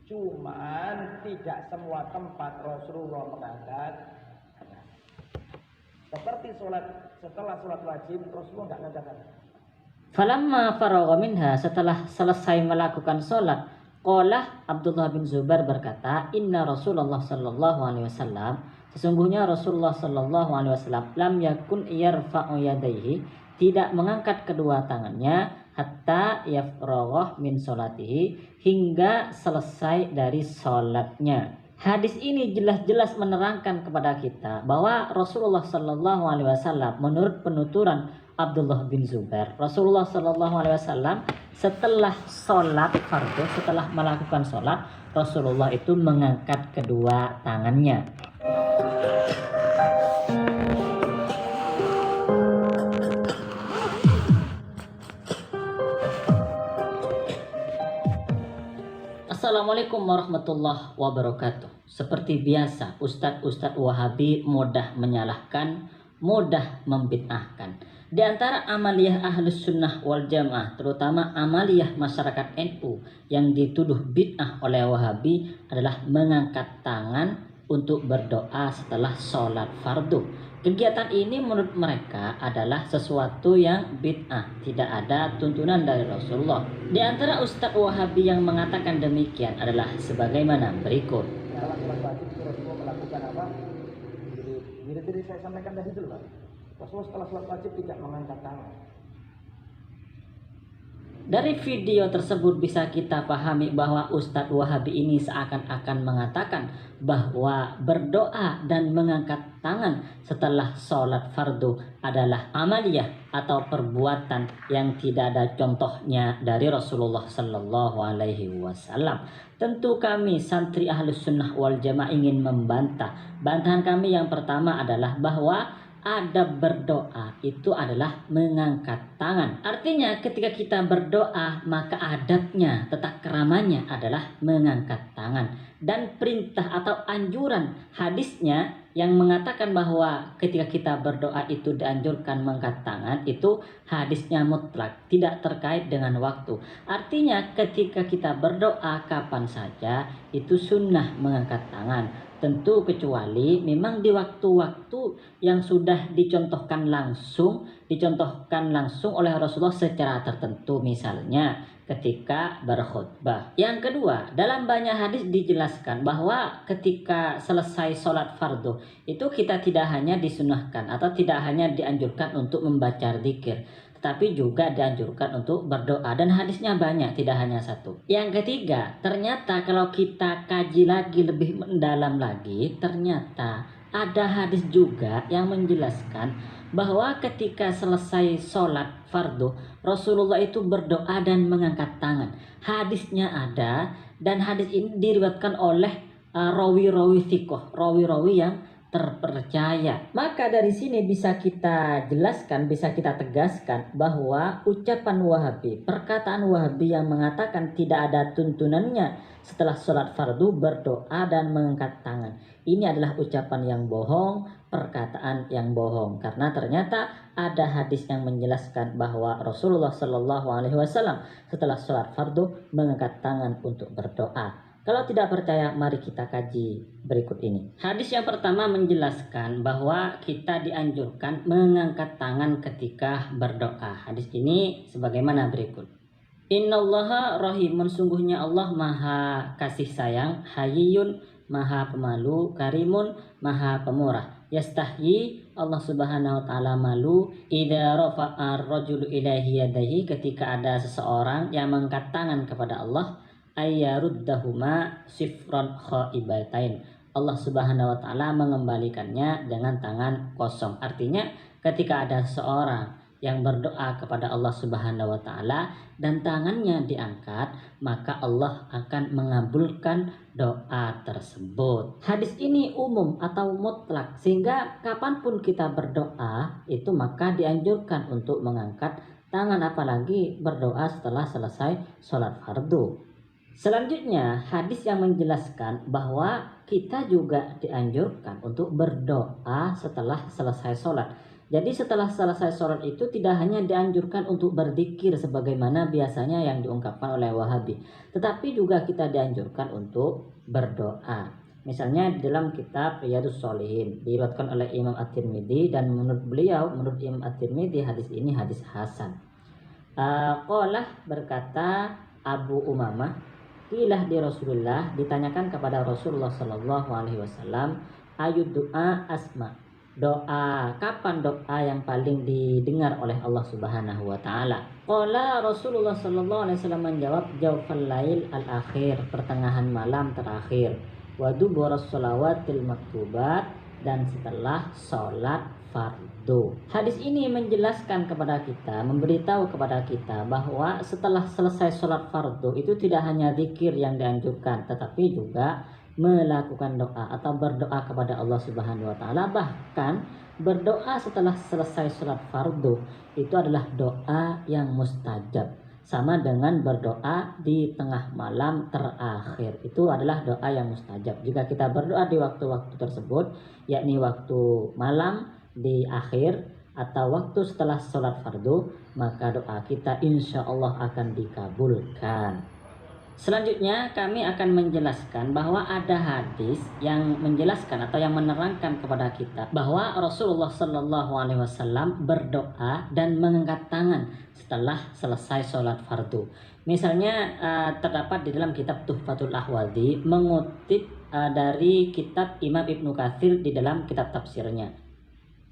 Cuman tidak semua tempat Rasulullah mengangkat tangan. Seperti setelah sholat wajib Rasulullah nggak ngangkat tangan. Falamma faragha minha, setelah selesai melakukan sholat, qala Abdullah bin Zubair berkata, inna Rasulullah sallallahu alaihi wasallam, sesungguhnya Rasulullah sallallahu alaihi wasallam lam yakun yarfa'u yadayhi, tidak mengangkat kedua tangannya hatta yafragha min sholatihi, hingga selesai dari sholatnya. Hadis ini jelas-jelas menerangkan kepada kita bahwa Rasulullah sallallahu alaihi wasallam, menurut penuturan Abdullah bin Zubair, Rasulullah sallallahu alaihi wasallam setelah sholat fardu, setelah melakukan sholat, Rasulullah itu mengangkat kedua tangannya. Assalamualaikum warahmatullahi wabarakatuh. Seperti biasa, Ustadz Wahabi mudah menyalahkan, mudah membid'ahkan. Di antara amaliyah Ahlus Sunnah wal Jamaah, terutama amaliyah masyarakat NU yang dituduh bid'ah oleh Wahabi adalah mengangkat tangan untuk berdoa setelah sholat fardu. Kegiatan ini menurut mereka adalah sesuatu yang bid'ah, tidak ada tuntunan dari Rasulullah. Di antara Ustadz Wahabi yang mengatakan demikian adalah sebagaimana berikut. Setelah sholat wajib Rasulullah melakukan apa? Wirid saya sampaikan tadi dulu Pak. Rasulullah setelah sholat wajib tidak mengangkat tangan. Dari video tersebut bisa kita pahami bahwa Ustadz Wahabi ini seakan-akan mengatakan bahwa berdoa dan mengangkat tangan setelah sholat fardu adalah amaliyah atau perbuatan yang tidak ada contohnya dari Rasulullah Sallallahu Alaihi Wasallam. Tentu kami santri Ahlus Sunnah wal Jamaah ingin membantah. Bantahan kami yang pertama adalah bahwa adab berdoa itu adalah mengangkat tangan. Artinya ketika kita berdoa maka adabnya, tata keramanya adalah mengangkat tangan. Dan perintah atau anjuran hadisnya yang mengatakan bahwa ketika kita berdoa itu dianjurkan mengangkat tangan, itu hadisnya mutlak, tidak terkait dengan waktu. Artinya ketika kita berdoa kapan saja itu sunnah mengangkat tangan. Tentu kecuali memang di waktu-waktu yang sudah dicontohkan langsung oleh Rasulullah secara tertentu, misalnya ketika berkhutbah. Yang kedua, dalam banyak hadis dijelaskan bahwa ketika selesai sholat fardu itu kita tidak hanya disunahkan atau tidak hanya dianjurkan untuk membaca zikir, tetapi juga dianjurkan untuk berdoa, dan hadisnya banyak, tidak hanya satu. Yang ketiga, ternyata kalau kita kaji lagi lebih mendalam lagi, ternyata ada hadis juga yang menjelaskan bahwa ketika selesai sholat fardu Rasulullah itu berdoa dan mengangkat tangan. Hadisnya ada, dan hadis ini diriwayatkan oleh rawi-rawi thiqah, rawi-rawi yang terpercaya. Maka dari sini bisa kita jelaskan, bisa kita tegaskan bahwa ucapan Wahabi, perkataan Wahabi yang mengatakan tidak ada tuntunannya setelah sholat fardu berdoa dan mengangkat tangan, ini adalah ucapan yang bohong, perkataan yang bohong, karena ternyata ada hadis yang menjelaskan bahwa Rasulullah Shallallahu Alaihi Wasallam setelah sholat fardu mengangkat tangan untuk berdoa. Kalau tidak percaya, mari kita kaji berikut ini. Hadis yang pertama menjelaskan bahwa kita dianjurkan mengangkat tangan ketika berdoa. Hadis ini sebagaimana berikut. Innallaha rahimun, sungguhnya Allah maha kasih sayang, hayyun, maha pemalu, karimun, maha pemurah. Yastahyi, Allah subhanahu wa ta'ala malu, idza rafa'a ar-rajulu ilaihi yadayhi, ketika ada seseorang yang mengangkat tangan kepada Allah, ayyaruddahuma sifron khaibatain, Allah subhanahu wa ta'ala mengembalikannya dengan tangan kosong. Artinya ketika ada seseorang yang berdoa kepada Allah subhanahu wa ta'ala dan tangannya diangkat, maka Allah akan mengabulkan doa tersebut. Hadis ini umum atau mutlak, sehingga kapanpun kita berdoa itu maka dianjurkan untuk mengangkat tangan, apalagi berdoa setelah selesai sholat fardu. Selanjutnya, hadis yang menjelaskan bahwa kita juga dianjurkan untuk berdoa setelah selesai sholat. Jadi setelah selesai sholat itu tidak hanya dianjurkan untuk berzikir sebagaimana biasanya yang diungkapkan oleh Wahabi, tetapi juga kita dianjurkan untuk berdoa. Misalnya di dalam kitab Riyadhus Shalihin diriwayatkan oleh Imam At-Tirmidzi, dan menurut Imam At-Tirmidzi hadis ini hadis hasan. Qalah berkata Abu Umamah, qilah di Rasulullah, ditanyakan kepada Rasulullah sallallahu alaihi wasallam, ayud doa asma, doa kapan doa yang paling didengar oleh Allah Subhanahu wa taala. Qala Rasulullah sallallahu alaihi wasallam menjawab, jaufal lail al-akhir, pertengahan malam terakhir, wa duburas shalawatil maktubat, dan setelah sholat fardu. Hadis ini menjelaskan kepada kita, memberitahu kepada kita bahwa setelah selesai sholat fardu itu tidak hanya zikir yang dianjurkan, tetapi juga melakukan doa atau berdoa kepada Allah Subhanahu wa taala. Bahkan berdoa setelah selesai sholat fardu itu adalah doa yang mustajab, sama dengan berdoa di tengah malam terakhir, itu adalah doa yang mustajab. Jika kita berdoa di waktu-waktu tersebut, yakni waktu malam di akhir atau waktu setelah sholat fardu, maka doa kita insya Allah akan dikabulkan. Selanjutnya kami akan menjelaskan bahwa ada hadis yang menjelaskan atau yang menerangkan kepada kita bahwa Rasulullah Shallallahu Alaihi Wasallam berdoa dan mengangkat tangan setelah selesai sholat fardu. Misalnya terdapat di dalam kitab Tuhfatul Ahwadhi mengutip dari kitab Imam Ibnu Katsir di dalam kitab tafsirnya.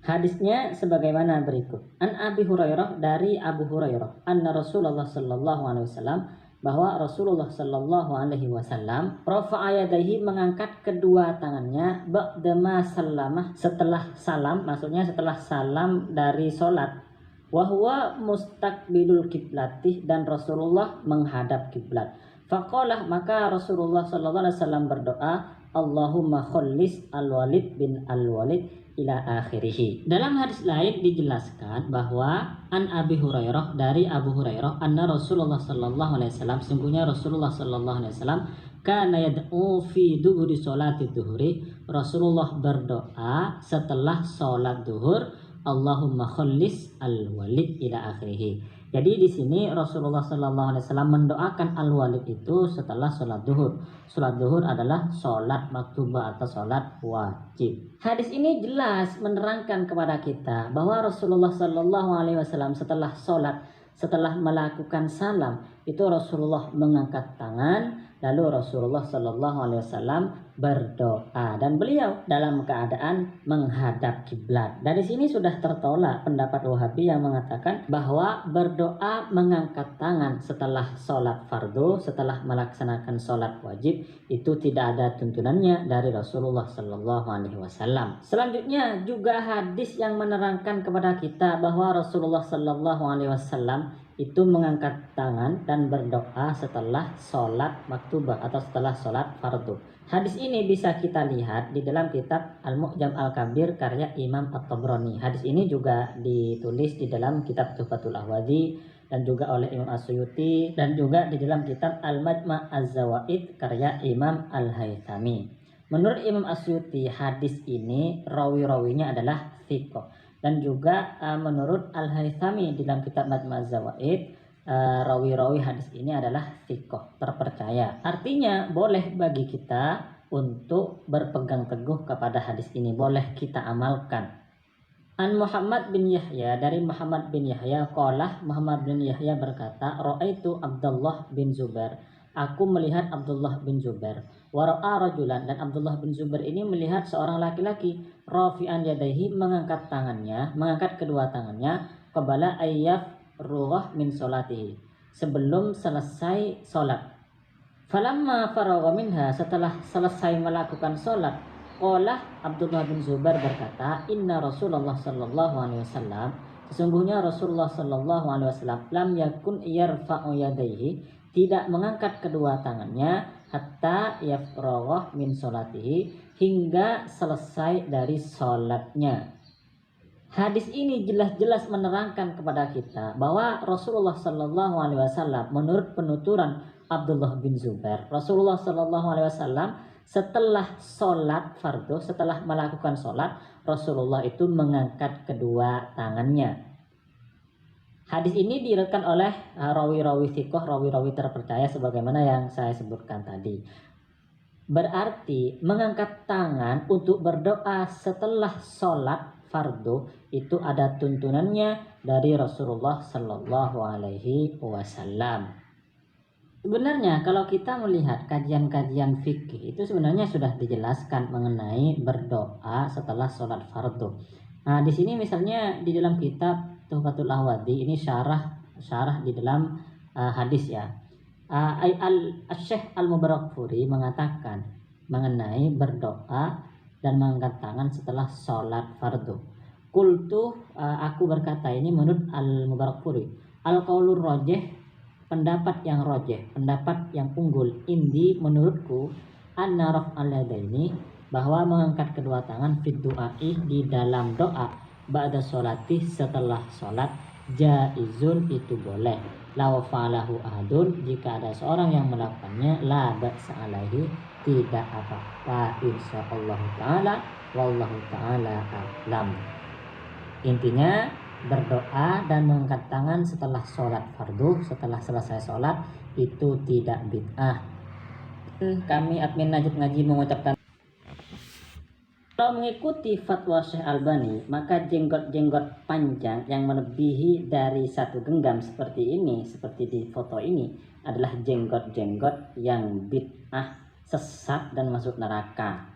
Hadisnya sebagaimana berikut. An Abi Hurairah, dari Abu Hurairah, anna Rasulullah Shallallahu Alaihi Wasallam, bahwa Rasulullah Shallallahu Alaihi Wasallam rafa'a yadayhi, mengangkat kedua tangannya, ba'dama salamah, setelah salam, maksudnya setelah salam dari sholat, wahwa mustaqbilul kiblatih, dan Rasulullah menghadap kiblat. Faqalah, maka Rasulullah Shallallahu Alaihi Wasallam berdoa, Allahumma khallis al-Walid bin al-Walid ila akhirih. Dalam hadis lain dijelaskan bahwa an Abi Hurairah, dari Abu Hurairah, anna Rasulullah sallallahu alaihi wasallam, sungguhnya Rasulullah sallallahu alaihi wasallam, kana yad'u fi duhuri sholati duhuri, Rasulullah berdoa setelah sholat duhur, Allahumma khallis al-Walid ila akhirih. Jadi di sini Rasulullah sallallahu alaihi wasallam mendoakan al-Walid itu setelah sholat duhur. Sholat duhur adalah sholat maktubah atau sholat wajib. Hadis ini jelas menerangkan kepada kita bahwa Rasulullah sallallahu alaihi wasallam setelah sholat, setelah melakukan salam, itu Rasulullah mengangkat tangan, lalu Rasulullah sallallahu alaihi wasallam berdoa, dan beliau dalam keadaan menghadap kiblat. Dari sini sudah tertolak pendapat Wahabi yang mengatakan bahwa berdoa mengangkat tangan setelah sholat fardu, setelah melaksanakan sholat wajib, itu tidak ada tuntunannya dari Rasulullah sallallahu alaihi wasallam. Selanjutnya juga hadis yang menerangkan kepada kita bahwa Rasulullah sallallahu alaihi wasallam itu mengangkat tangan dan berdoa setelah sholat maktubah atau setelah sholat fardu. Hadis ini bisa kita lihat di dalam kitab Al-Mu'jam Al-Kabir karya Imam At-Tabrani. Hadis ini juga ditulis di dalam kitab Tuhfatul Ahwadhi dan juga oleh Imam As-Suyuti, dan juga di dalam kitab Al-Majma' Az-Zawaid karya Imam Al-Haythami. Menurut Imam As-Suyuti, hadis ini rawi-rawinya adalah thiqah. Dan juga menurut Al-Haythami di dalam kitab Majma' Az-Zawaid, rawi-rawi hadis ini adalah thiqah, terpercaya. Artinya boleh bagi kita untuk berpegang teguh kepada hadis ini, boleh kita amalkan. An Muhammad bin Yahya, dari Muhammad bin Yahya, qala, Muhammad bin Yahya berkata, ra'aitu Abdullah bin Zubair, aku melihat Abdullah bin Zubair, wa ra'a rajulan, dan Abdullah bin Zubair ini melihat seorang laki-laki, rafi'an yadaihi, mengangkat tangannya, mengangkat kedua tangannya, qabala ayyaf rughah min sholatihi, sebelum selesai sholat. Falamma faragha minha, setelah selesai melakukan sholat, qala, Abdullah bin Zubair berkata, inna Rasulullah sallallahu alaihi wasallam, sesungguhnya Rasulullah sallallahu alaihi wasallam, lam yakun yarfa'u yadaihi, tidak mengangkat kedua tangannya, hatta yafragha min sholatihi, hingga selesai dari sholatnya. Hadis ini jelas-jelas menerangkan kepada kita bahwa Rasulullah Sallallahu Alaihi Wasallam, menurut penuturan Abdullah bin Zubair, Rasulullah Sallallahu Alaihi Wasallam setelah sholat fardu, setelah melakukan sholat, Rasulullah itu mengangkat kedua tangannya. Hadis ini diriwayatkan oleh rawi-rawi thiqah, rawi-rawi terpercaya sebagaimana yang saya sebutkan tadi. Berarti mengangkat tangan untuk berdoa setelah sholat fardu itu ada tuntunannya dari Rasulullah Sallallahu Alaihi Wasallam. Sebenarnya kalau kita melihat kajian-kajian fikih itu sebenarnya sudah dijelaskan mengenai berdoa setelah sholat fardu. Nah, di sini misalnya di dalam kitab Tuhfatul Ahwadi ini syarah di dalam hadis ya. Syekh Al-Mubarakfuri mengatakan mengenai berdoa dan mengangkat tangan setelah sholat fardu. Aku berkata, ini menurut Al-Mubarakfuri, al-qaulur rajih, pendapat yang rajih, pendapat yang unggul, indi menurutku, anna raf'al yadaini, bahwa mengangkat kedua tangan fid du'ai di dalam doa ba'da sholati setelah sholat, jaizun itu boleh, law fa'alahu ahadun, jika ada seorang yang melakukannya, la ba'sa alaihi, tidak apa-apa insyaallah ta'ala, wallahu ta'ala a'lam. Intinya berdoa dan mengangkat tangan setelah sholat fardu, setelah selesai sholat itu tidak bid'ah. Kami admin Najib Ngaji mengucapkan, kalau mengikuti fatwa Syekh Albani, maka jenggot-jenggot panjang yang melebihi dari 1 genggam seperti ini, seperti di foto ini, adalah jenggot-jenggot yang bid'ah, sesat dan masuk neraka.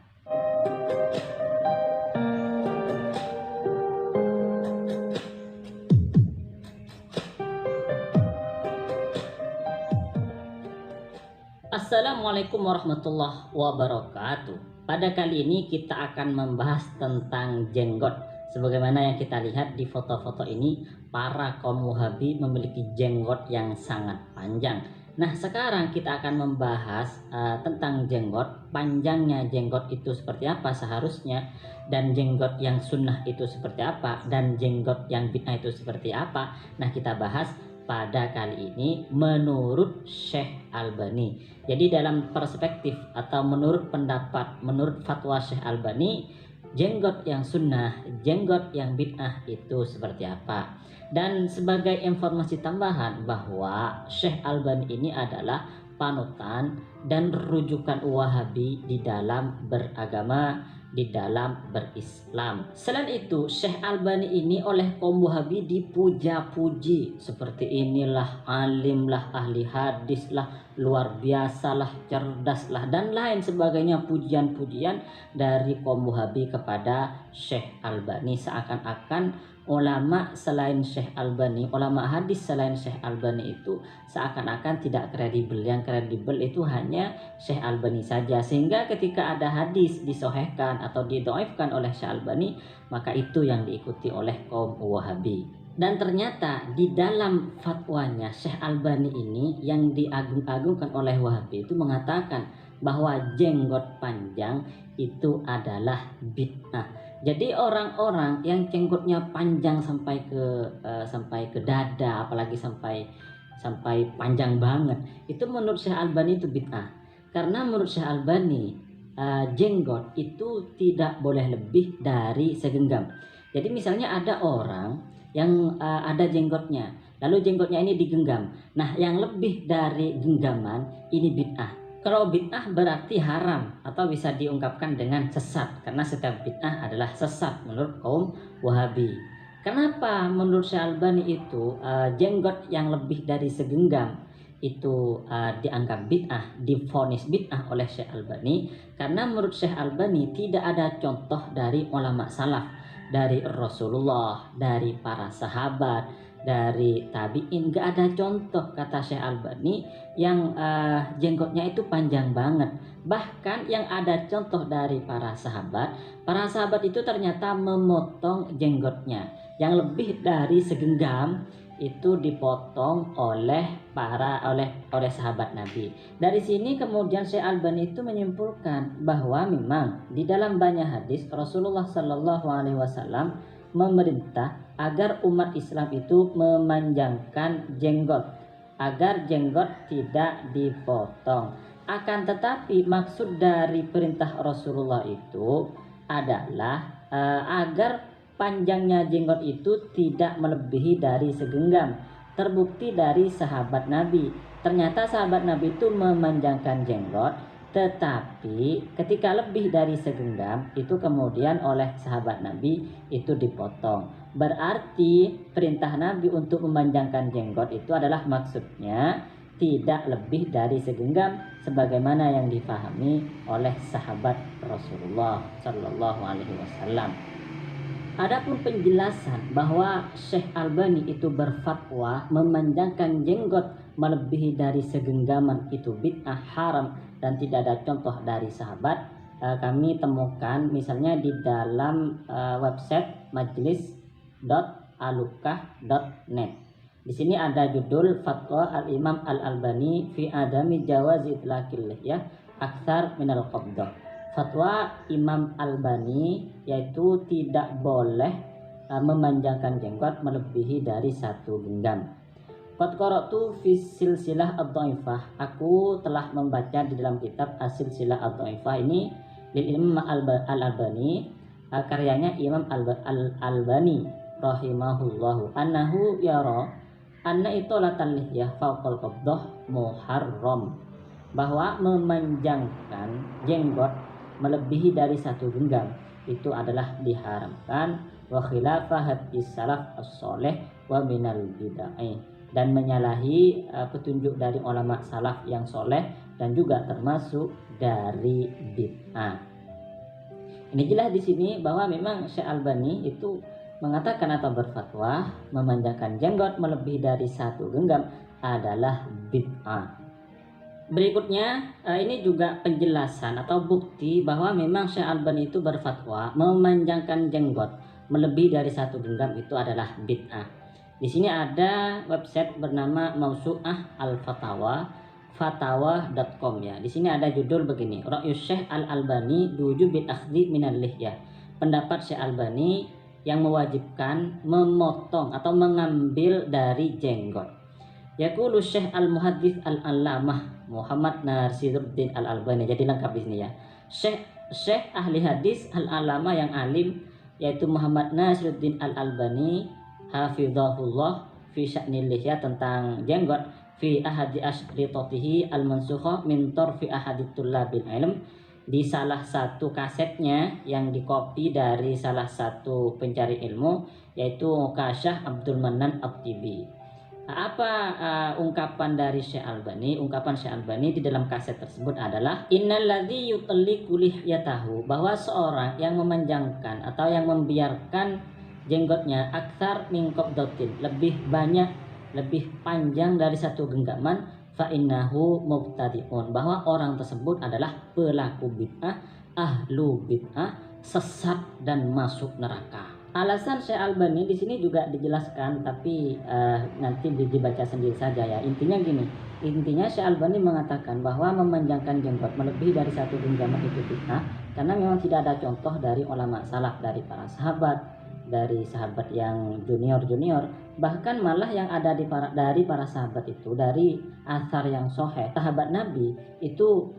Assalamualaikum warahmatullahi wabarakatuh. Pada kali ini kita akan membahas tentang jenggot. Sebagaimana yang kita lihat di foto-foto ini, para kaum Wahabi memiliki jenggot yang sangat panjang. Nah, sekarang kita akan membahas tentang jenggot. Panjangnya jenggot itu seperti apa seharusnya, dan jenggot yang sunnah itu seperti apa, dan jenggot yang bid'ah itu seperti apa. Nah, kita bahas pada kali ini menurut Syekh Albani. Jadi dalam perspektif atau menurut pendapat, menurut fatwa Syekh Albani, jenggot yang sunnah, jenggot yang bid'ah itu seperti apa. Dan sebagai informasi tambahan bahwa Syekh Albani ini adalah panutan dan rujukan Wahabi di dalam beragama, di dalam berislam. Selain itu, Syekh Albani ini oleh kaum Wahabi dipuja-puji, seperti inilah alim lah, ahli hadis lah, luar biasa lah, cerdas lah, dan lain sebagainya, pujian-pujian dari kaum Wahabi kepada Syekh Albani. Seakan-akan ulama selain Syekh Albani, ulama hadis selain Syekh Albani itu seakan-akan tidak kredibel. Yang kredibel itu hanya Syekh Albani saja, sehingga ketika ada hadis disohehkan atau didhaifkan oleh Syekh Albani, maka itu yang diikuti oleh kaum Wahabi. Dan ternyata di dalam fatwanya Syekh Albani ini yang diagung-agungkan oleh Wahabi itu mengatakan bahwa jenggot panjang itu adalah bid'ah. Jadi orang-orang yang jenggotnya panjang sampai ke dada, apalagi sampai panjang banget, itu menurut Syekh Albani itu bid'ah. Karena menurut Syekh Albani jenggot itu tidak boleh lebih dari segenggam. Jadi misalnya ada orang yang ada jenggotnya, lalu jenggotnya ini digenggam. Nah, yang lebih dari genggaman ini bid'ah. Kalau bid'ah berarti haram atau bisa diungkapkan dengan sesat, karena setiap bid'ah adalah sesat menurut kaum Wahabi. Kenapa menurut Syekh Albani itu jenggot yang lebih dari segenggam itu dianggap bid'ah, divonis bid'ah oleh Syekh Albani? Karena menurut Syekh Albani tidak ada contoh dari ulama salaf, dari Rasulullah, dari para sahabat, dari tabi'in, gak ada contoh, kata Syekh Albani, yang jenggotnya itu panjang banget. Bahkan yang ada contoh dari para sahabat itu ternyata memotong jenggotnya yang lebih dari segenggam, itu dipotong oleh sahabat Nabi. Dari sini kemudian Syekh Albani itu menyimpulkan bahwa memang di dalam banyak hadis Rasulullah Shallallahu Alaihi Wasallam memerintah agar umat Islam itu memanjangkan jenggot, agar jenggot tidak dipotong. Akan tetapi maksud dari perintah Rasulullah itu adalah agar panjangnya jenggot itu tidak melebihi dari segenggam. Terbukti dari sahabat Nabi. Ternyata sahabat Nabi itu memanjangkan jenggot, tetapi ketika lebih dari segenggam itu kemudian oleh sahabat Nabi itu dipotong. Berarti perintah Nabi untuk memanjangkan jenggot itu adalah maksudnya tidak lebih dari segenggam sebagaimana yang difahami oleh sahabat Rasulullah Shallallahu Alaihi Wasallam. Adapun penjelasan bahwa Syekh Albani itu berfatwa memanjangkan jenggot melebihi dari segenggaman itu bid'ah, haram, dan tidak ada contoh dari sahabat, kami temukan misalnya di dalam website majlis.alukah.net. Di sini ada judul Fatwa Al-Imam Al-Albani fi adami jawazi itlaqil lihyah aktsar minal qabdah. Fatwa Imam Albani yaitu tidak boleh memanjangkan jenggot melebihi dari satu genggam. Qad qara'tu fi silsilah ad-dhaifah. Aku telah membaca di dalam kitab As-Silsilah ad-dhaifah ini lil Imam Al-Albani, karyanya Imam Al-Albani rahimahullahu annahu yara anna itolatal lihyah fawqal qabdah muharram, bahwa memanjangkan jenggot melebihi dari satu genggam itu adalah diharamkan, wa khilafah hadis salaf as-soleh wa minal bid'ah, dan menyalahi petunjuk dari ulama salaf yang soleh dan juga termasuk dari bid'ah. Ini jelas di sini bahwa memang Syekh Albani itu mengatakan atau berfatwa memanjangkan jenggot melebihi dari satu genggam adalah bid'ah. Berikutnya ini juga penjelasan atau bukti bahwa memang Syekh Albani itu berfatwa memanjangkan jenggot melebihi dari satu genggam itu adalah bid'ah. Di sini ada website bernama Mausu'ah Al-Fatawa, fatawa.com ya. Di sini ada judul begini, Ra'yu Syekh Al-Albani dujubil akhdhi minal lihyah. Pendapat Syekh Albani yang mewajibkan memotong atau mengambil dari jenggot. Yaqulu Syekh Al-Muhaddits Al-Allamah Muhammad Nasiruddin Al-Albani. Jadi lengkap di sini ya. Syekh ahli hadis Al-Allamah yang alim yaitu Muhammad Nasiruddin Al-Albani hafizahullah fi sya'nil lihyah, tentang jenggot, fi ahadi asyritotihi al-mansukha min tarfi ahadit tullabil ilm, di salah satu kasetnya yang dikopi dari salah satu pencari ilmu yaitu Kasyah Abdul Manan At-Tibi. Apa ungkapan dari Syekh Albani? Ungkapan Syekh Albani di dalam kaset tersebut adalah innalladzi yutalliqu lihyatahu, bahwa seorang yang memanjangkan atau yang membiarkan jenggotnya aktsar min qabdatin, lebih banyak, lebih panjang dari satu genggaman, fa innahu mubtadi'un, bahwa orang tersebut adalah pelaku bid'ah, ahlu bid'ah, sesat dan masuk neraka. Alasan Syekh Albani di sini juga dijelaskan, tapi nanti dibaca sendiri saja ya. Intinya gini, intinya Syekh Albani mengatakan bahwa memanjangkan jenggot melebihi dari satu genggaman itu bid'ah, karena memang tidak ada contoh dari ulama salaf, dari para sahabat, dari sahabat yang junior, bahkan malah yang ada dari para sahabat itu, dari athar yang sahih, sahabat Nabi itu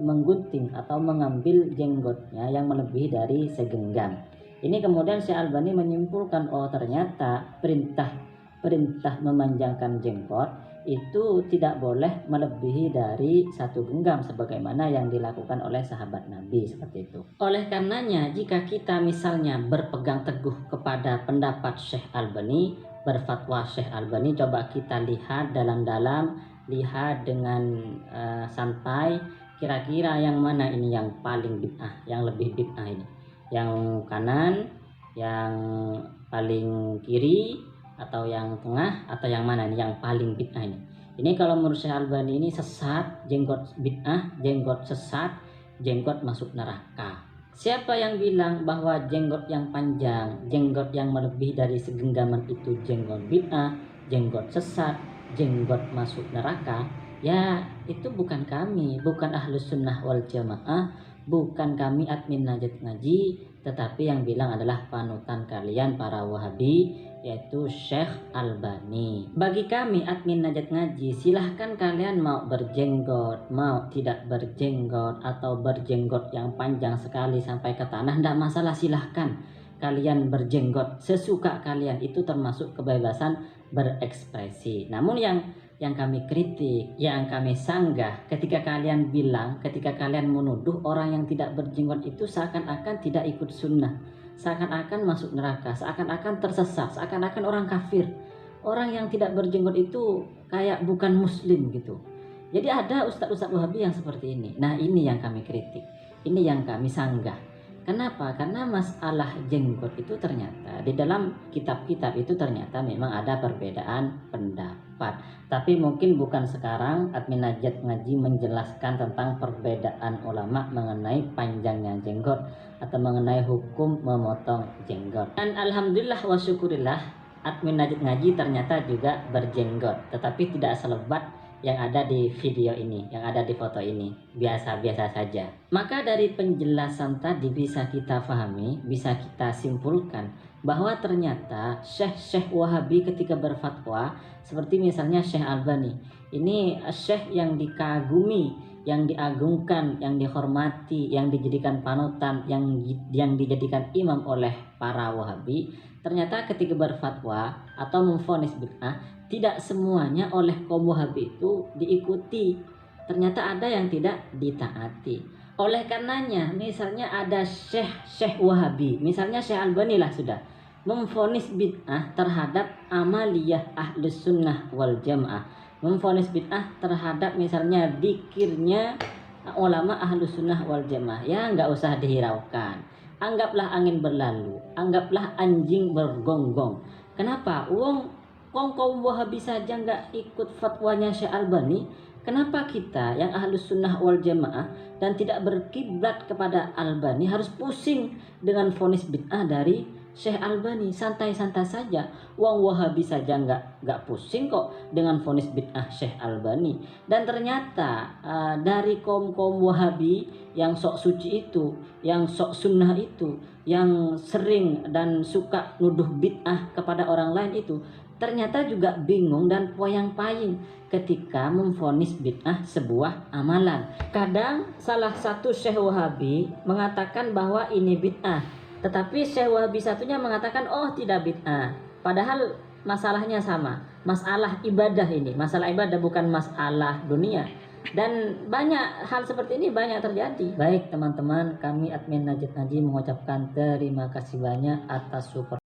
menggunting atau mengambil jenggotnya yang melebihi dari segenggam. Ini kemudian Syekh Albani menyimpulkan, oh ternyata perintah memanjangkan jenggot itu tidak boleh melebihi dari satu genggam sebagaimana yang dilakukan oleh sahabat Nabi, seperti itu. Oleh karenanya jika kita misalnya berpegang teguh kepada pendapat Syekh Albani, berfatwa Syekh Albani, coba kita lihat dalam-dalam, lihat dengan santai, kira-kira yang mana ini yang paling bid'ah, yang lebih bid'ah ini, yang kanan, yang paling kiri, atau yang tengah, atau yang mana ini yang paling bid'ah ini. Ini kalau menurut Syekh Albani ini sesat, jenggot bid'ah, jenggot sesat, jenggot masuk neraka. Siapa yang bilang bahwa jenggot yang panjang, jenggot yang melebihi dari segenggaman itu jenggot bid'ah, jenggot sesat, jenggot masuk neraka? Ya itu bukan kami, bukan Ahlus Sunnah wal Jamaah, bukan kami admin Najat Ngaji, tetapi yang bilang adalah panutan kalian para Wahabi, yaitu Syekh Albani. Bagi kami admin Najat Ngaji, silahkan kalian mau berjenggot, mau tidak berjenggot, atau berjenggot yang panjang sekali sampai ke tanah, tidak masalah, silahkan kalian berjenggot sesuka kalian, itu termasuk kebebasan berekspresi. Namun yang kami kritik, yang kami sanggah ketika kalian bilang, ketika kalian menuduh orang yang tidak berjenggot itu seakan-akan tidak ikut sunnah, seakan-akan masuk neraka, seakan-akan tersesat, seakan-akan orang kafir. Orang yang tidak berjenggot itu kayak bukan muslim gitu. Jadi ada ustadz-ustadz Wahabi yang seperti ini. Nah, ini yang kami kritik, ini yang kami sanggah. Kenapa? Karena masalah jenggot itu ternyata di dalam kitab-kitab itu ternyata memang ada perbedaan pendapat. Tapi mungkin bukan sekarang admin Najat Ngaji menjelaskan tentang perbedaan ulama mengenai panjangnya jenggot atau mengenai hukum memotong jenggot. Dan alhamdulillah wa syukurillah admin Najat Ngaji ternyata juga berjenggot, tetapi tidak selebat yang ada di video ini, yang ada di foto ini, biasa-biasa saja. Maka dari penjelasan tadi bisa kita pahami, bisa kita simpulkan bahwa ternyata syekh-syekh Wahabi ketika berfatwa, seperti misalnya Syekh Albani, ini syekh yang dikagumi, yang diagungkan, yang dihormati, yang dijadikan panutan, yang dijadikan imam oleh para Wahabi, ternyata ketika berfatwa atau memvonis bid'ah, tidak semuanya oleh kaum Wahabi itu diikuti. Ternyata ada yang tidak ditaati. Oleh karenanya, misalnya ada syekh Wahabi, misalnya Syekh Albani lah sudah memvonis bid'ah terhadap amaliyah ahlus sunnah wal jamaah, memvonis bid'ah terhadap misalnya dikirnya ulama ahlus sunnah wal jamaah, ya nggak usah dihiraukan. Anggaplah angin berlalu, anggaplah anjing bergonggong. Kenapa? Kaum Wahabi saja nggak ikut fatwanya Syekh Albani. Kenapa kita yang ahlus sunnah wal jamaah dan tidak berkiblat kepada Albani harus pusing dengan vonis bid'ah dari Syekh Albani? Santai-santai saja. Wahabi saja nggak pusing kok dengan vonis bid'ah Syekh Albani. Dan ternyata dari kaum Wahabi yang sok suci itu, yang sok sunnah itu, yang sering dan suka nuduh bid'ah kepada orang lain itu, ternyata juga bingung dan poyang-paying ketika memvonis bid'ah sebuah amalan. Kadang salah satu syekh Wahabi mengatakan bahwa ini bid'ah, tetapi syekh Wahabi satunya mengatakan oh tidak bid'ah. Padahal masalahnya sama, masalah ibadah ini, masalah ibadah bukan masalah dunia. Dan banyak hal seperti ini banyak terjadi. Baik teman-teman, kami admin Najat Ngaji mengucapkan terima kasih banyak atas support